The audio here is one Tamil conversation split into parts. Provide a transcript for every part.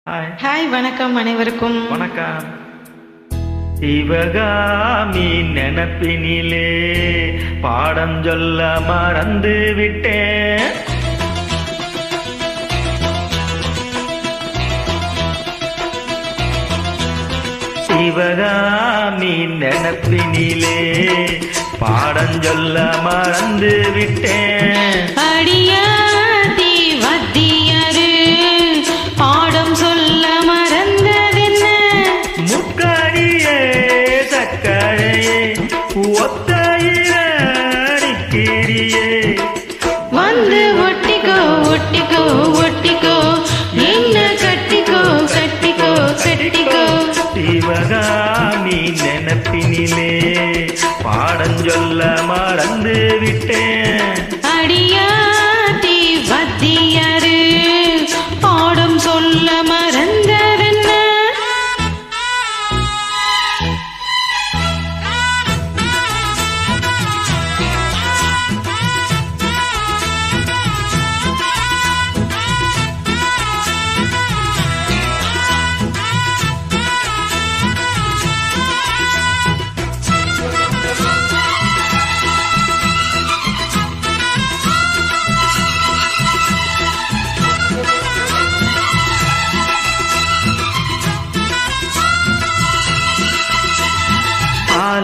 ஹாய் ஹாய், வணக்கம் அனைவருக்கும். வணக்கம். சிவகாமி நினப்பினிலே பாடம் சொல்ல மறந்து விட்டேன். சிவகாமி நினப்பினிலே பாடம் சொல்ல மறந்து விட்டேன். அடியாதி வத்தியரு பாடம் சொல்ல மறந்ததென்ன? முக்கணியே சக்கரையே ஒத்தையிரியே வந்து ஒட்டிக்கோ ஒட்டிக்கோ ஒட்டிக்கோ, என்ன கட்டிக்கோ கட்டிக்கோ கட்டிக்கோ. சிவகாமி நினப்பினிலே பாடம் சொல்ல மறந்து விட்டேன். அடியாதி வத்தியரு பாடம் சொல்ல மறந்ததென்ன?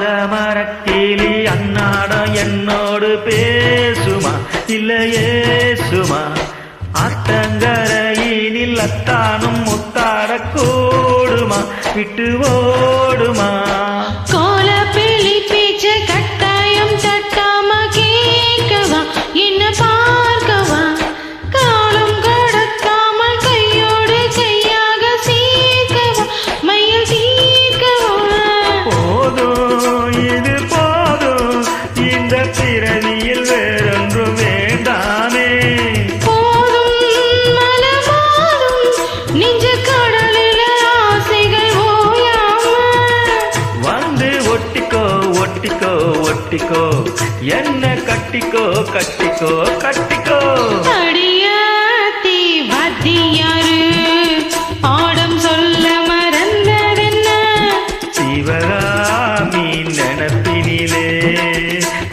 ஆலமரக்கிளி அன்னாடம் என்னோடு பேசுமா இல்லையே சுமா? ஆத்தங்கரையினில் அத்தானும் முத்தாட கூடுமா விட்டு ஓடுமா? கோலப்பிள்ளி பேச்ச கட்டாயம் தட்டாம கேட்கவா, என்ன பார்க்கவா? காலம் கடக்காமல் கையோடு கையாக சேர்க்கவா, மையில் தீர்க்கவா? போதும் இது போதும், இந்த பிறவியில் வேறொன்றும் வேண்டாமே. போதும் மனமாதும் நெஞ்ச கடலில் ஆசைகள் ஓயாம. வந்து ஒட்டிக்கோ ஒட்டிக்கோ ஒட்டிக்கோ, என்ன கட்டிக்கோ கட்டிக்கோ கட்டிக்கோ. அடியாத்தி வாத்தியாரு பாடம் சொல்ல மறந்ததென்ன? சிவகாமி நினப்பினிலே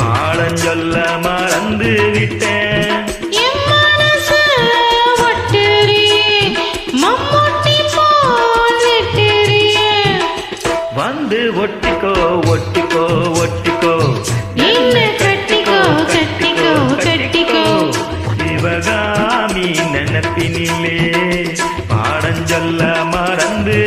பாடம் சொல்ல மறந்து விட்டேன். என் மனச ஒட்டுறியே, மம்முட்டி போல் வெட்டுறியே. வந்து ஒட்டிக்கோ ஒட்டிக்கோ ஒட்டிக்கோ, என்ன கட்டிக்கோ கட்டிக்கோ கட்டிக்கோ. சிவகாமி நினப்பினிலே பாடம் சொல்ல மறந்து